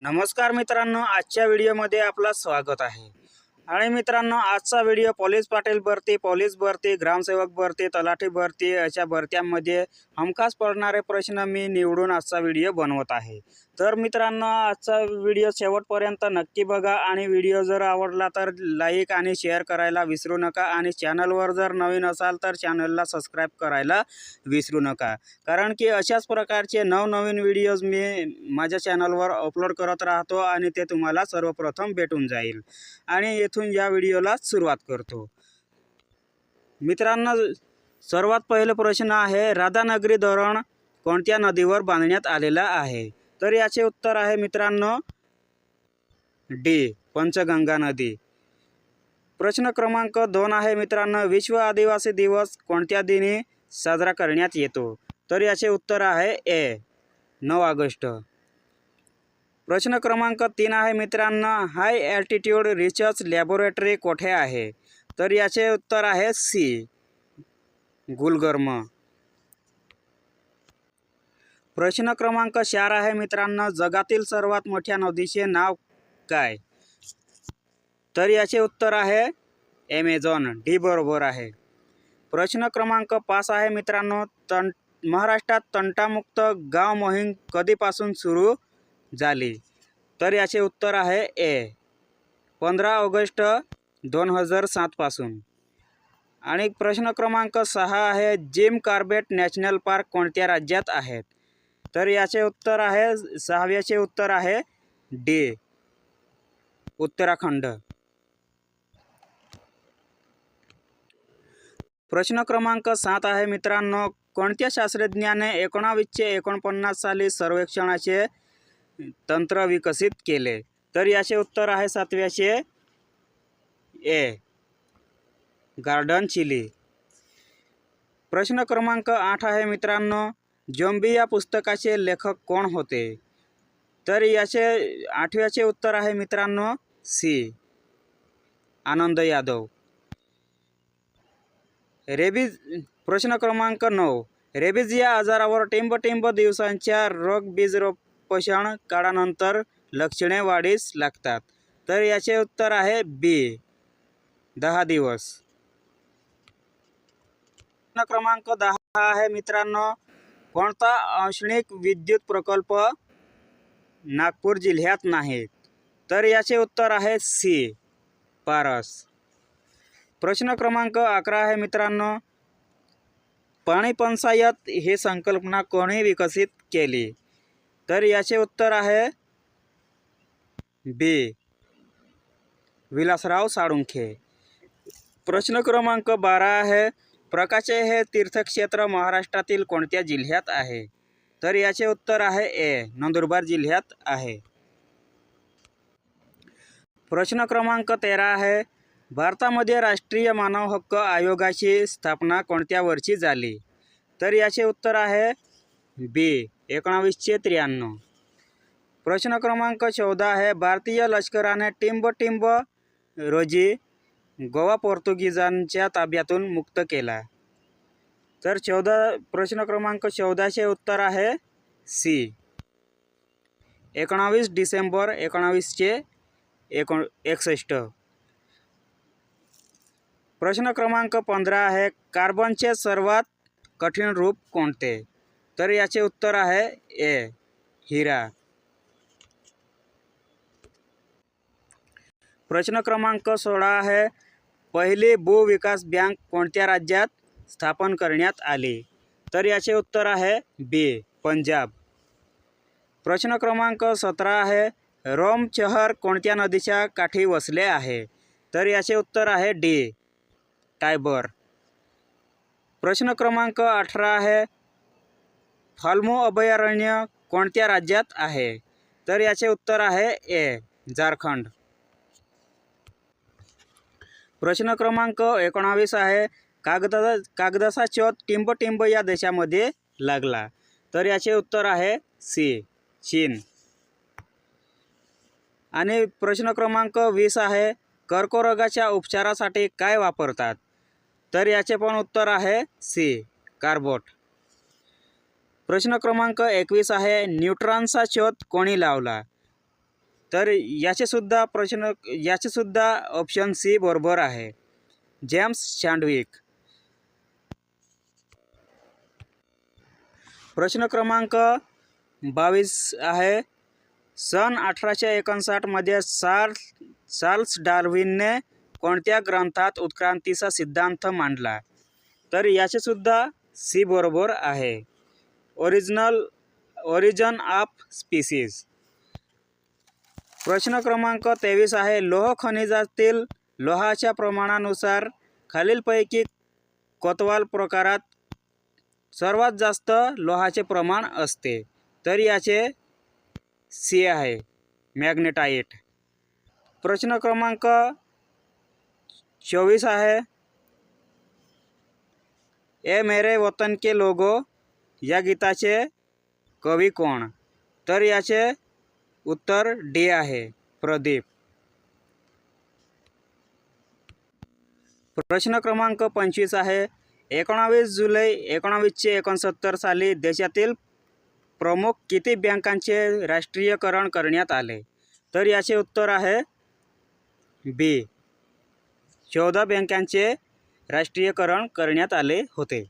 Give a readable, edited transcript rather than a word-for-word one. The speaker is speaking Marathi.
नमस्कार मित्रांनो, आजच्या व्हिडिओमध्ये आपलं स्वागत आहे। आणि मित्रांनो, आजचा व्हिडिओ पोलीस पाटील भरती, ग्रामसेवक भरती, तलाठी भरती अशा भरत्यांमध्ये हमखास पडणारे प्रश्न मी निवडून आजचा व्हिडिओ बनवत आहे। तर मित्रांनो, आजचा व्हिडिओ शेवटपर्यंत नक्की बघा आणि व्हिडिओ जर आवडला तर लाईक आणि शेअर करायला विसरू नका आणि चॅनलवर जर नवीन असाल तर चॅनलला सबस्क्राईब करायला विसरू नका, कारण की अशाच प्रकारचे नवनवीन व्हिडिओज मी माझ्या चॅनलवर अपलोड करत राहतो आणि ते तुम्हाला सर्वप्रथम भेटून जाईल। आणि इथून या व्हिडिओला सुरुवात करतो। मित्रांनो, सर्वात पहिला प्रश्न आहे, राधानगरी धरण कोणत्या नदीवर बांधण्यात आलेला आहे? तर याचे उत्तर आहे मित्रांनो डी, पंचगंगा नदी। प्रश्न क्रमांक 2 आहे मित्रांनो, विश्व आदिवासी दिवस कोणत्या दिनी साजरा करण्यात येतो? तर याचे उत्तर आहे ए, 9 ऑगस्ट। प्रश्न क्रमांक 3 आहे मित्रांनो, हाय ॲल्टिट्यूड रिसर्च लॅबोरेटरी कोठे आहे? तर याचे उत्तर आहे सी, गुलबर्ग। प्रश्न क्रमांक 4 आहे मित्रांनो, जगातील सर्वात मोठ्या नदीचे नाव काय? तर याचे उत्तर आहे ॲमेझॉन, डी बरोबर आहे। प्रश्न क्रमांक 5 आहे मित्रांनो, महाराष्ट्रात तंटामुक्त गाव मोहीम कधीपासून सुरू झाली? तर याचे उत्तर आहे ए, 15 ऑगस्ट 2007 पासून। आणि प्रश्न क्रमांक 6 आहे, जिम कॉर्बेट नॅशनल पार्क कोणत्या राज्यात आहेत? तर याचे उत्तर आहे, 6व्याचे उत्तर आहे डी, उत्तराखंड। प्रश्न क्रमांक 7 आहे मित्रांनो, कोणत्या शास्त्रज्ञाने 1949 साली सर्वेक्षणाचे तंत्र विकसित केले? तर याचे उत्तर आहे 7व्याचे ए, गॉर्डन चिली। प्रश्न क्रमांक 8 आहे मित्रांनो, झोंबी या पुस्तकाचे लेखक कोण होते? तर याचे 8व्याचे उत्तर आहे मित्रांनो सी, आनंद यादव। रेबीज, प्रश्न क्रमांक 9, रेबीज या आजारावर टिंब दिवसांच्या रोगबीजरोपण काळानंतर लक्षणे वाढीस लागतात? तर याचे उत्तर आहे बी, 10 दिवस। प्रश्न क्रमांक 10 आहे मित्रांनो, कोणता औष्णिक विद्युत प्रकल्प नागपूर जिल्ह्यात नाही? तर याचे उत्तर आहे सी, पारस। प्रश्न क्रमांक 11 आहे मित्रांनो, पाणी पंचायत ही संकल्पना कोणी विकसित केली? तर याचे उत्तर आहे बी, विलासराव साळुंखे। प्रश्न क्रमांक 12 आहे, प्रकाशे हे तीर्थक्षेत्र महाराष्ट्रातील कोणत्या जिल्ह्यात आहे? तर याचे उत्तर आहे ए, नंदुरबार जिल्ह्यात आहे। प्रश्न क्रमांक 13 आहे, भारतामध्ये राष्ट्रीय मानव हक्क आयोगाची स्थापना कोणत्या वर्षी झाली? तर याचे उत्तर आहे बी, 1993। प्रश्न क्रमांक 14 आहे, भारतीय लष्कराने टिंब रोजी गोवा पोर्तुगीजांच्या ताब्यातून मुक्त केला? तर प्रश्न क्रमांक 14चे उत्तर आहे सी, 19 डिसेंबर 1961। प्रश्न क्रमांक 15 आहे, कार्बनचे सर्वात कठीण रूप कोणते? तर याचे उत्तर आहे ए, हिरा। प्रश्न क्रमांक 16 आहे, पहिली भूविकास बँक कोणत्या राज्यात स्थापन करण्यात आली? तर याचे उत्तर आहे बी, पंजाब। प्रश्न क्रमांक 17 आहे, रोम शहर कोणत्या नदीच्या काठी वसले आहे? तर याचे उत्तर आहे डी, टायबर। प्रश्न क्रमांक 18 आहे, फाल्मो अभयारण्य कोणत्या राज्यात आहे? तर याचे उत्तर आहे ए, झारखंड। प्रश्न क्रमांक 19 आहे, कागदाचा शोध टिंब या देशामध्ये लागला? तर याचे उत्तर आहे सी, चीन। आणि प्रश्न क्रमांक 20 आहे, कर्करोगाच्या उपचारासाठी काय वापरतात? तर याचे पण उत्तर आहे सी, कार्बोट। प्रश्न क्रमांक 21 आहे, न्यूट्रॉनचा शोध कोणी लावला? तर याचे सुद्धा ऑप्शन सी बरोबर आहे, जेम्स चॅडविक. प्रश्न क्रमांक 22 आहे, सन 1859 मध्ये चार्ल्स डार्विनने कोणत्या ग्रंथात उत्क्रांतीचा सिद्धांत मांडला? तर याचे सुद्धा सी बरोबर आहे, ओरिजिन ऑफ स्पीसीज. प्रश्न क्रमांक 23 आहे, लोह खनिजातील लोहाच्या प्रमाणानुसार खालीलपैकी कोतवाल प्रकारात सर्वात जास्त लोहाचे प्रमाण असते? तर याचे सी आहे, मॅग्नेटाइट. प्रश्न क्रमांक 24 आहे, ए मेरे वतन के लोगो या गीताचे कवी कोण? तर याचे उत्तर डी आहे, प्रदीप. प्रश्न क्रमांक 25 आहे, 19 जुलै 1969 साली देशातील प्रमुख किती बँकांचे राष्ट्रीयकरण करण्यात आले? तर याचे उत्तर आहे बी, 14 बँकांचे राष्ट्रीयकरण करण्यात आले होते.